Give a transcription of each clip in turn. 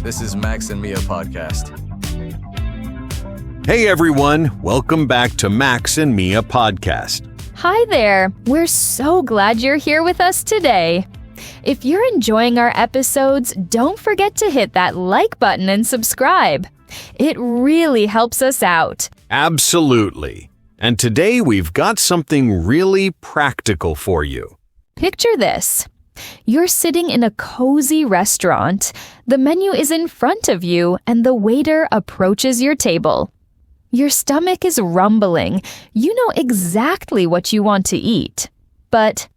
This is Max and Mia podcast. Hey everyone, welcome back to Max and Mia podcast. Hi there. We're so glad you're here with us today. If you're enjoying our episodes, don't forget to hit that like button and subscribe. It really helps us out. Absolutely. And today we've got something really practical for you. Picture this. You're sitting in a cozy restaurant. The menu is in front of you, and the waiter approaches your table. Your stomach is rumbling. You know exactly what you want to eat. But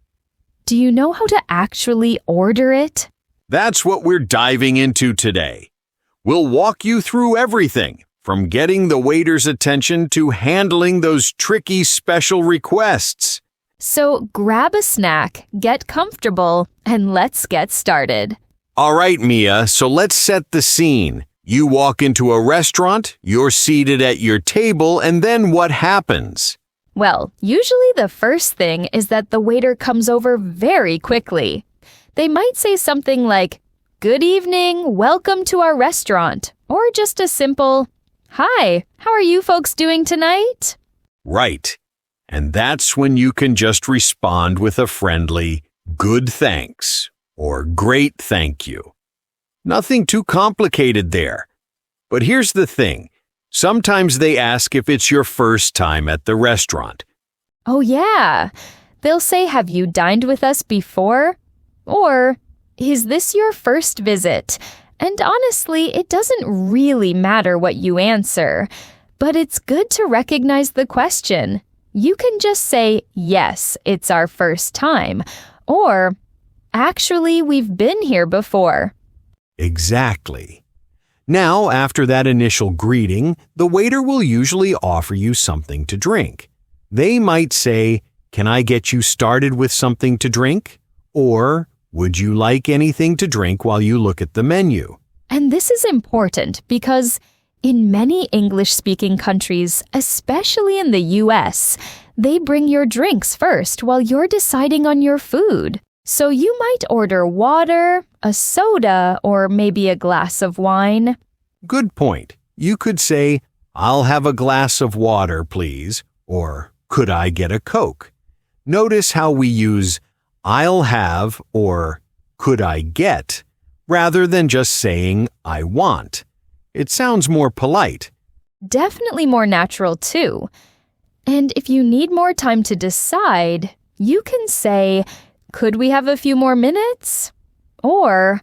do you know how to actually order it? That's what we're diving into today. We'll walk you through everything, from getting the waiter's attention to handling those tricky special requests. So grab a snack, get comfortable, and let's get started. All right, Mia, so let's set the scene. You walk into a restaurant, you're seated at your table, and then what happens? Well, usually the first thing is that the waiter comes over very quickly. They might say something like, "Good evening, welcome to our restaurant," or just a simple, "Hi, how are you folks doing tonight?" Right. And that's when you can just respond with a friendly, "Good thanks," or "Great thank you." Nothing too complicated there. But here's the thing. Sometimes they ask if it's your first time at the restaurant. Oh yeah. They'll say, "Have you dined with us before?" Or, "Is this your first visit?" And honestly, it doesn't really matter what you answer. But it's good to recognize the question. You can just say, "Yes, it's our first time," or, "Actually, we've been here before." Exactly. Now, after that initial greeting, the waiter will usually offer you something to drink. They might say, "Can I get you started with something to drink?" Or, "Would you like anything to drink while you look at the menu?" And this is important because in many English-speaking countries, especially in the US, they bring your drinks first while you're deciding on your food. So you might order water, a soda, or maybe a glass of wine. Good point. You could say, "I'll have a glass of water, please," or "Could I get a Coke?" Notice how we use "I'll have" or "Could I get" rather than just saying "I want." It sounds more polite. Definitely more natural too. And if you need more time to decide, you can say, "Could we have a few more minutes?" Or,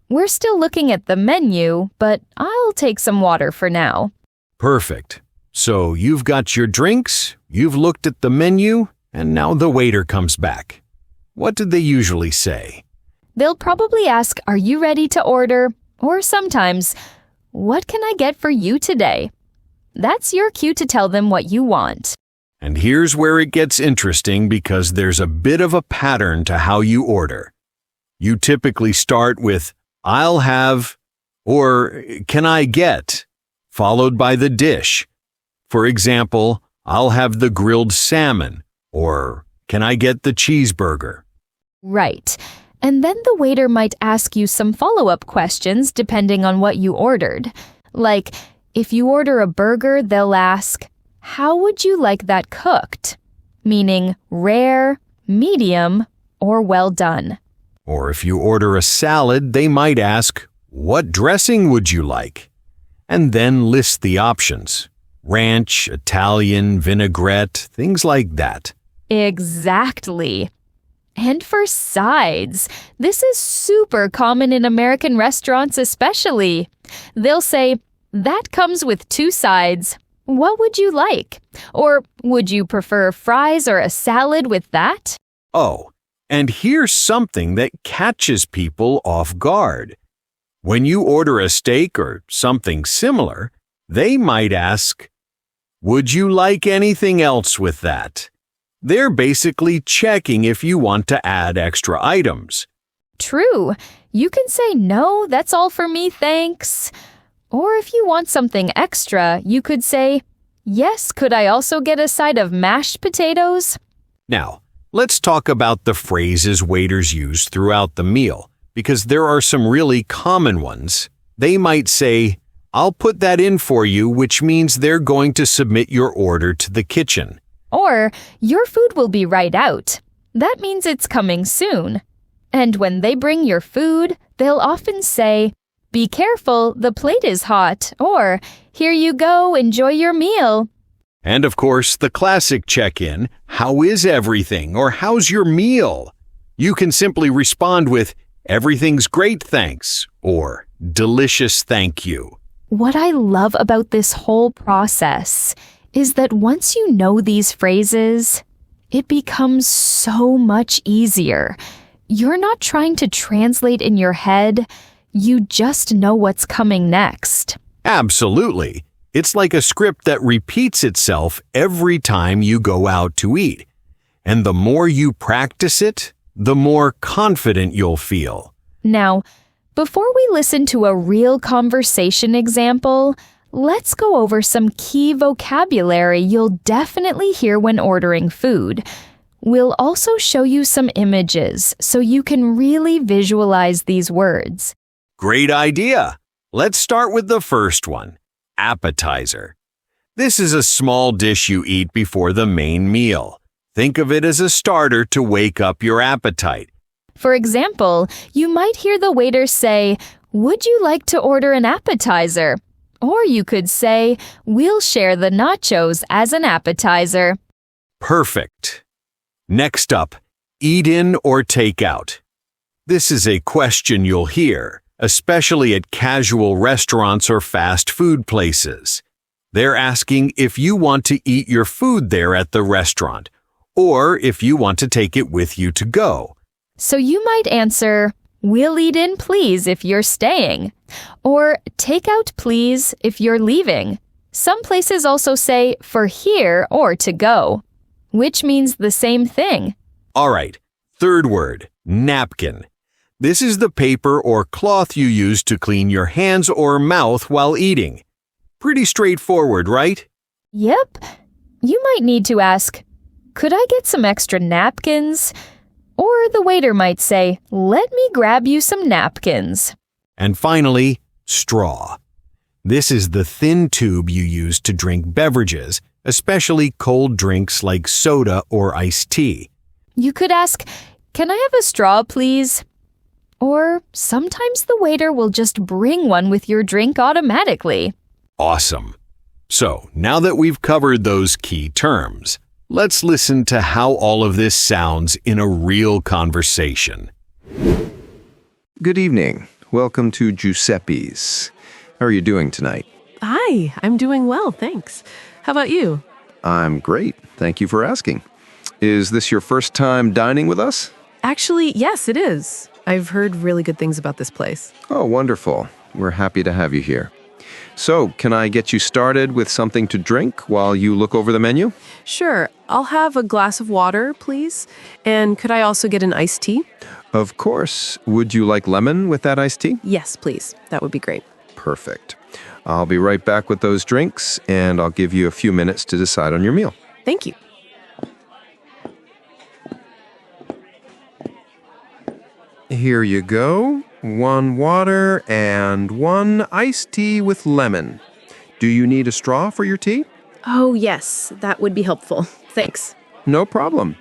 "We're still looking at the menu, but I'll take some water for now." Perfect. So you've got your drinks, you've looked at the menu, and now the waiter comes back. What did they usually say? They'll probably ask, "Are you ready to order?" Or sometimes, "What can I get for you today?" That's your cue to tell them what you want. And here's where it gets interesting because there's a bit of a pattern to how you order. You typically start with "I'll have" or "Can I get," followed by the dish. For example, "I'll have the grilled salmon," or "Can I get the cheeseburger?" Right. And then the waiter might ask you some follow-up questions depending on what you ordered. Like, if you order a burger, they'll ask, "How would you like that cooked?" Meaning rare, medium, or well done. Or if you order a salad, they might ask, "What dressing would you like?" And then list the options. Ranch, Italian, vinaigrette, things like that. Exactly. And for sides, this is super common in American restaurants especially. They'll say, "That comes with 2 sides. What would you like?" Or, "Would you prefer fries or a salad with that?" Oh, and here's something that catches people off guard. When you order a steak or something similar, they might ask, "Would you like anything else with that?" They're basically checking if you want to add extra items. True. You can say, "No, that's all for me, thanks." Or if you want something extra, you could say, "Yes, could I also get a side of mashed potatoes?" Now, let's talk about the phrases waiters use throughout the meal, because there are some really common ones. They might say, "I'll put that in for you," which means they're going to submit your order to the kitchen. Or, "Your food will be right out." That means it's coming soon. And when they bring your food, they'll often say, "Be careful, the plate is hot," or, "Here you go, enjoy your meal." And of course, the classic check-in, "How is everything?" or "How's your meal?" You can simply respond with, "Everything's great, thanks," or "Delicious, thank you." What I love about this whole process is that once you know these phrases, it becomes so much easier. You're not trying to translate in your head, you just know what's coming next. Absolutely. It's like a script that repeats itself every time you go out to eat. And the more you practice it, the more confident you'll feel. Now, before we listen to a real conversation example, let's go over some key vocabulary you'll definitely hear when ordering food. We'll also show you some images so you can really visualize these words. Great idea! Let's start with the first one, appetizer. This is a small dish you eat before the main meal. Think of it as a starter to wake up your appetite. For example, you might hear the waiter say, "Would you like to order an appetizer?" Or you could say, "We'll share the nachos as an appetizer." Perfect. Next up, eat in or take out. This is a question you'll hear, especially at casual restaurants or fast food places. They're asking if you want to eat your food there at the restaurant, or if you want to take it with you to go. So you might answer, "We'll eat in please if you're staying," or "Take out please if you're leaving." Some places also say "for here" or "to go," which means the same thing. All right, third word, napkin. This is the paper or cloth you use to clean your hands or mouth while eating. Pretty straightforward, right? Yep. You might need to ask, "Could I get some extra napkins?" Or the waiter might say, "Let me grab you some napkins." And finally, straw. This is the thin tube you use to drink beverages, especially cold drinks like soda or iced tea. You could ask, "Can I have a straw, please?" Or sometimes the waiter will just bring one with your drink automatically. Awesome. So, now that we've covered those key terms, let's listen to how all of this sounds in a real conversation. Good evening. Welcome to Giuseppe's. How are you doing tonight? Hi, I'm doing well, thanks. How about you? I'm great. Thank you for asking. Is this your first time dining with us? Actually, yes, it is. I've heard really good things about this place. Oh, wonderful. We're happy to have you here. So, can I get you started with something to drink while you look over the menu? Sure, I'll have a glass of water, please. And could I also get an iced tea? Of course. Would you like lemon with that iced tea? Yes, please. That would be great. Perfect. I'll be right back with those drinks, and I'll give you a few minutes to decide on your meal. Thank you. Here you go. 1 water and 1 iced tea with lemon. Do you need a straw for your tea? Oh, yes, that would be helpful. Thanks. No problem.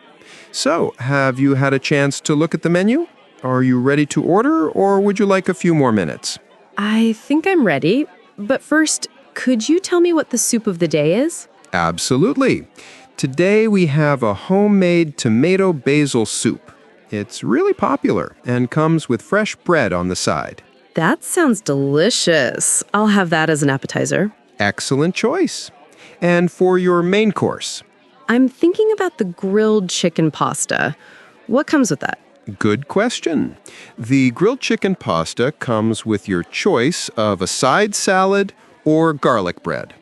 So, have you had a chance to look at the menu? Are you ready to order, or would you like a few more minutes? I think I'm ready. But first, could you tell me what the soup of the day is? Absolutely. Today we have a homemade tomato basil soup. It's really popular and comes with fresh bread on the side. That sounds delicious. I'll have that as an appetizer. Excellent choice. And for your main course? I'm thinking about the grilled chicken pasta. What comes with that? Good question. The grilled chicken pasta comes with your choice of a side salad or garlic bread.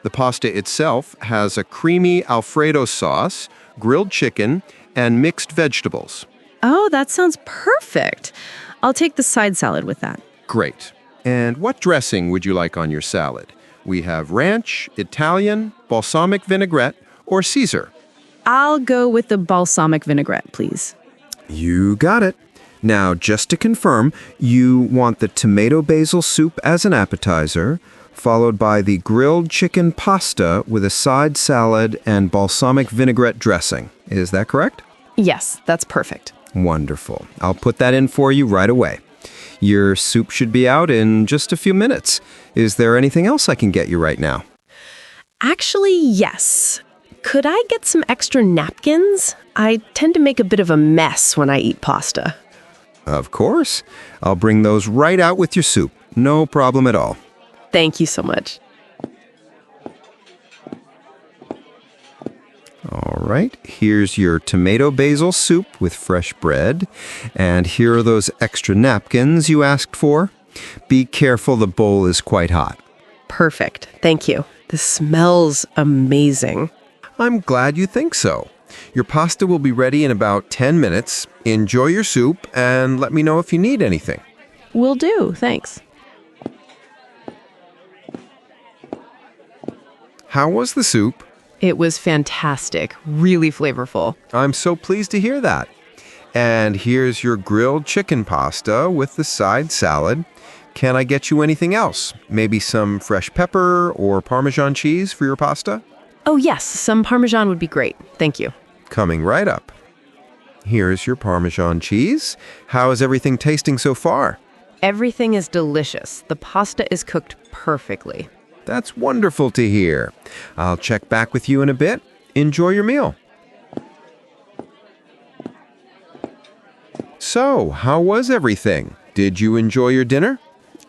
The pasta itself has a creamy Alfredo sauce, grilled chicken, and mixed vegetables. Oh, that sounds perfect. I'll take the side salad with that. Great. And what dressing would you like on your salad? We have ranch, Italian, balsamic vinaigrette, or Caesar. I'll go with the balsamic vinaigrette, please. You got it. Now, just to confirm, you want the tomato basil soup as an appetizer, followed by the grilled chicken pasta with a side salad and balsamic vinaigrette dressing. Is that correct? Yes, that's perfect. Wonderful. I'll put that in for you right away. Your soup should be out in just a few minutes. Is there anything else I can get you right now? Actually, yes. Could I get some extra napkins? I tend to make a bit of a mess when I eat pasta. Of course. I'll bring those right out with your soup. No problem at all. Thank you so much. All right, here's your tomato basil soup with fresh bread. And here are those extra napkins you asked for. Be careful, the bowl is quite hot. Perfect. Thank you. This smells amazing. I'm glad you think so. Your pasta will be ready in about 10 minutes. Enjoy your soup and let me know if you need anything. Will do. Thanks. How was the soup? It was fantastic. Really flavorful. I'm so pleased to hear that. And here's your grilled chicken pasta with the side salad. Can I get you anything else? Maybe some fresh pepper or Parmesan cheese for your pasta? Oh, yes. Some Parmesan would be great. Thank you. Coming right up. Here's your Parmesan cheese. How is everything tasting so far? Everything is delicious. The pasta is cooked perfectly. That's wonderful to hear. I'll check back with you in a bit. Enjoy your meal. So, how was everything? Did you enjoy your dinner?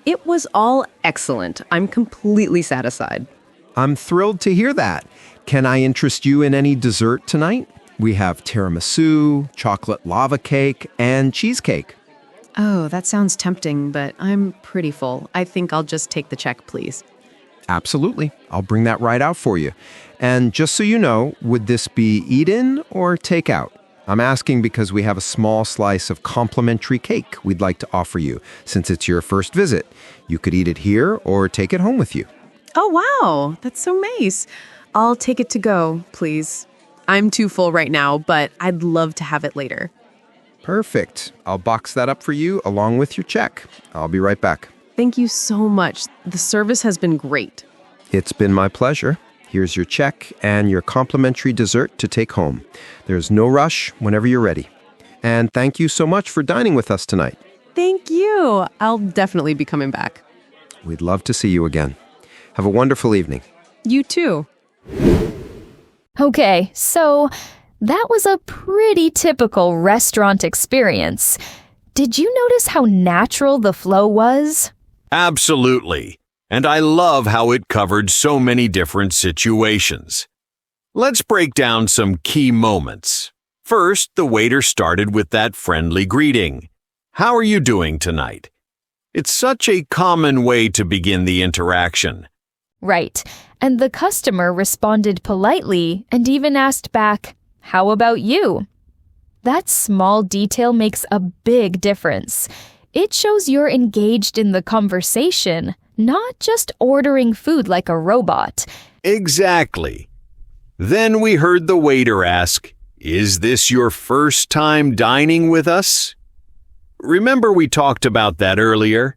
It was all excellent. I'm completely satisfied. I'm thrilled to hear that. Can I interest you in any dessert tonight? We have tiramisu, chocolate lava cake, and cheesecake. Oh, that sounds tempting, but I'm pretty full. I think I'll just take the check, please. Absolutely. I'll bring that right out for you. And just so you know, would this be eat-in or take-out? I'm asking because we have a small slice of complimentary cake we'd like to offer you since it's your first visit. You could eat it here or take it home with you. Oh, wow. That's so nice. I'll take it to go, please. I'm too full right now, but I'd love to have it later. Perfect. I'll box that up for you along with your check. I'll be right back. Thank you so much. The service has been great. It's been my pleasure. Here's your check and your complimentary dessert to take home. There's no rush whenever you're ready. And thank you so much for dining with us tonight. Thank you. I'll definitely be coming back. We'd love to see you again. Have a wonderful evening. You too. Okay, so that was a pretty typical restaurant experience. Did you notice how natural the flow was? Absolutely. And I love how it covered so many different situations. Let's break down some key moments. First, the waiter started with that friendly greeting. How are you doing tonight? It's such a common way to begin the interaction. Right, and the customer responded politely and even asked back, "How about you?" That small detail makes a big difference. It shows you're engaged in the conversation, not just ordering food like a robot. Exactly. Then we heard the waiter ask, "Is this your first time dining with us?" Remember we talked about that earlier?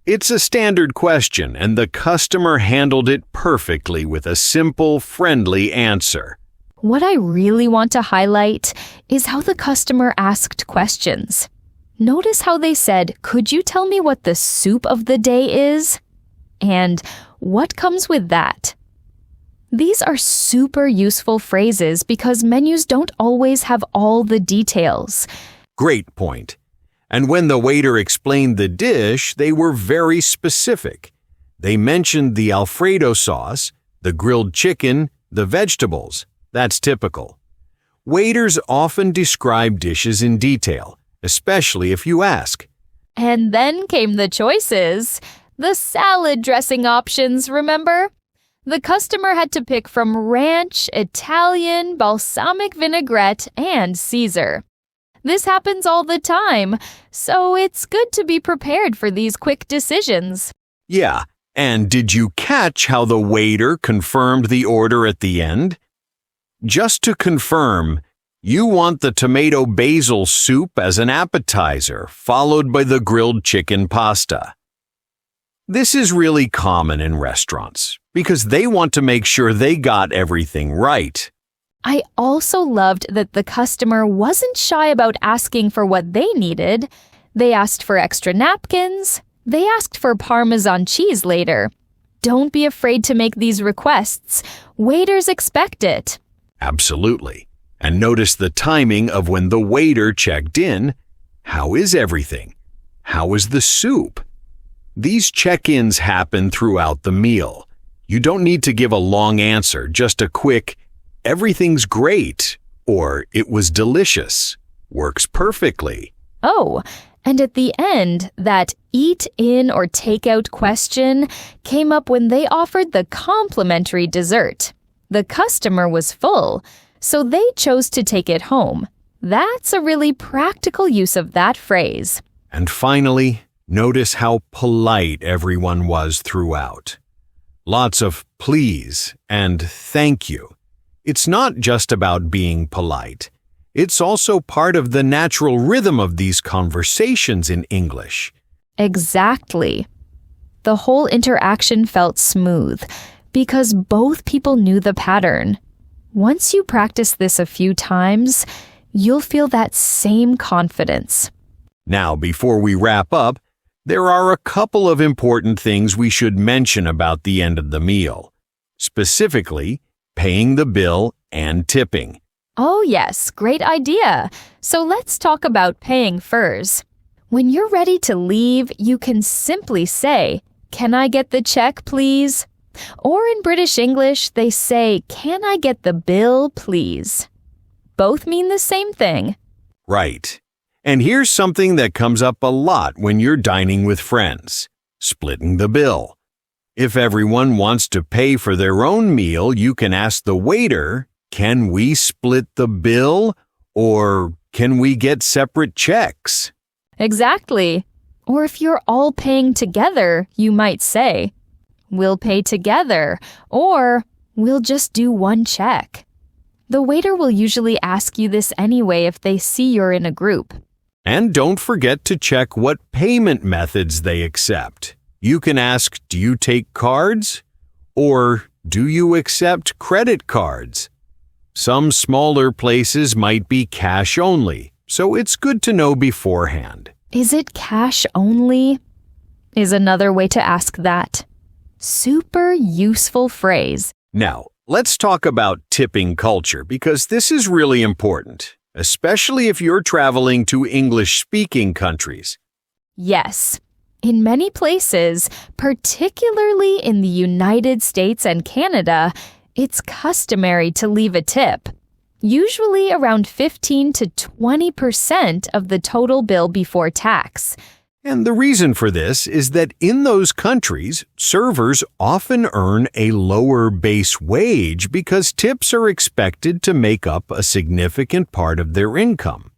It's a standard question, and the customer handled it perfectly with a simple, friendly answer. What I really want to highlight is how the customer asked questions. Notice how they said, "Could you tell me what the soup of the day is?" And "What comes with that?" These are super useful phrases because menus don't always have all the details. Great point. And when the waiter explained the dish, they were very specific. They mentioned the Alfredo sauce, the grilled chicken, the vegetables. That's typical. Waiters often describe dishes in detail, especially if you ask. And then came the choices. The salad dressing options, remember? The customer had to pick from ranch, Italian, balsamic vinaigrette, and Caesar. This happens all the time, so it's good to be prepared for these quick decisions. Yeah, and did you catch how the waiter confirmed the order at the end? Just to confirm, You want the tomato basil soup as an appetizer, followed by the grilled chicken pasta. This is really common in restaurants because they want to make sure they got everything right. I also loved that the customer wasn't shy about asking for what they needed. They asked for extra napkins. They asked for Parmesan cheese later. Don't be afraid to make these requests. Waiters expect it. Absolutely. And notice the timing of when the waiter checked in. How is everything? How is the soup? These check-ins happen throughout the meal. You don't need to give a long answer, just a quick, "Everything's great," or "It was delicious." Works perfectly. Oh, and at the end, that eat in or take out question came up when they offered the complimentary dessert. The customer was full, so they chose to take it home. That's a really practical use of that phrase. And finally, notice how polite everyone was throughout. Lots of please and thank you. It's not just about being polite. It's also part of the natural rhythm of these conversations in English. Exactly. The whole interaction felt smooth because both people knew the pattern. Once you practice this a few times, you'll feel that same confidence. Now, before we wrap up, there are a couple of important things we should mention about the end of the meal. Specifically, paying the bill and tipping. Oh yes, great idea. So let's talk about paying first. When you're ready to leave, you can simply say, "Can I get the check, please?" Or in British English, they say, "Can I get the bill, please?" Both mean the same thing. Right. And here's something that comes up a lot when you're dining with friends: splitting the bill. If everyone wants to pay for their own meal, you can ask the waiter, "Can we split the bill?" or "Can we get separate checks?" Exactly. Or if you're all paying together, you might say, "We'll pay together," or "We'll just do one check." The waiter will usually ask you this anyway if they see you're in a group. And don't forget to check what payment methods they accept. You can ask, "Do you take cards?" or "Do you accept credit cards?" Some smaller places might be cash only, so it's good to know beforehand. Is it cash only? Is another way to ask that. Super useful phrase. Now, let's talk about tipping culture because this is really important, especially if you're traveling to English-speaking countries. Yes. In many places, particularly in the United States and Canada, it's customary to leave a tip, usually around 15 to 20% of the total bill before tax. And the reason for this is that in those countries, servers often earn a lower base wage because tips are expected to make up a significant part of their income.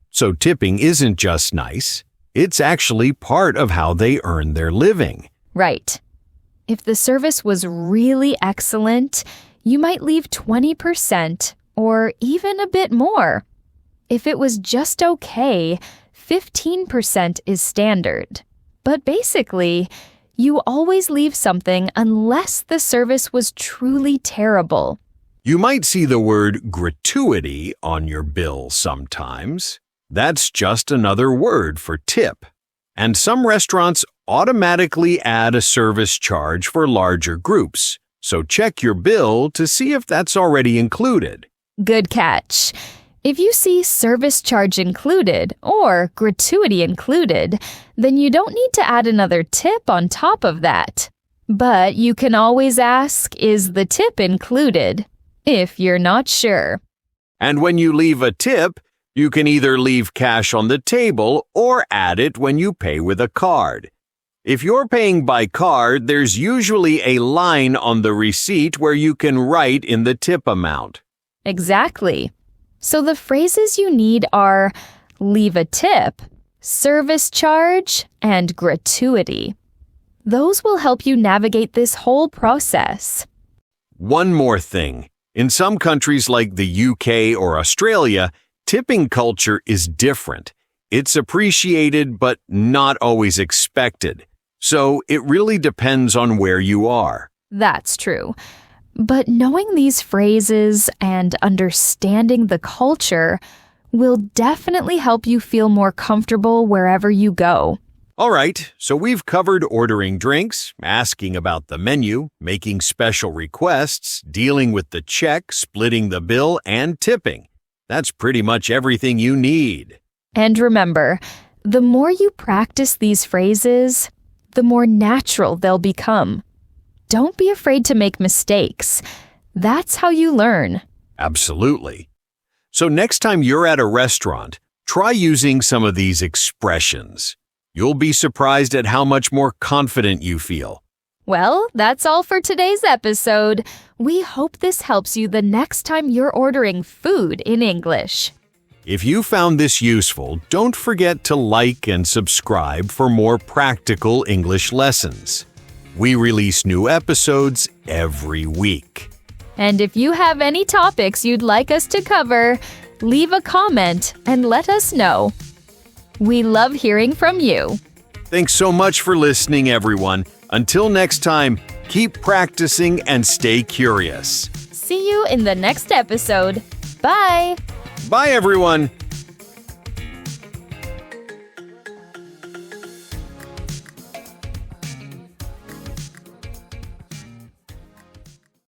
So tipping isn't just nice, it's actually part of how they earn their living. Right. If the service was really excellent, you might leave 20% or even a bit more. If it was just okay, 15% is standard. But basically, you always leave something unless the service was truly terrible. You might see the word gratuity on your bill sometimes. That's just another word for tip. And some restaurants automatically add a service charge for larger groups, so check your bill to see if that's already included. Good catch. If you see service charge included or gratuity included, then you don't need to add another tip on top of that. But you can always ask, "Is the tip included?" if you're not sure. And when you leave a tip, you can either leave cash on the table or add it when you pay with a card. If you're paying by card, there's usually a line on the receipt where you can write in the tip amount. Exactly. So the phrases you need are leave a tip, service charge, and gratuity. Those will help you navigate this whole process. One more thing. In some countries like the UK or Australia, tipping culture is different. It's appreciated but not always expected. So it really depends on where you are. That's true. But knowing these phrases and understanding the culture will definitely help you feel more comfortable wherever you go. All right, so we've covered ordering drinks, asking about the menu, making special requests, dealing with the check, splitting the bill, and tipping. That's pretty much everything you need. And remember, the more you practice these phrases, the more natural they'll become. Don't be afraid to make mistakes. That's how you learn. Absolutely. So next time you're at a restaurant, try using some of these expressions. You'll be surprised at how much more confident you feel. Well, that's all for today's episode. We hope this helps you the next time you're ordering food in English. If you found this useful, don't forget to like and subscribe for more practical English lessons. We release new episodes every week. And if you have any topics you'd like us to cover, leave a comment and let us know. We love hearing from you. Thanks so much for listening, everyone. Until next time, keep practicing and stay curious. See you in the next episode. Bye! Bye, everyone.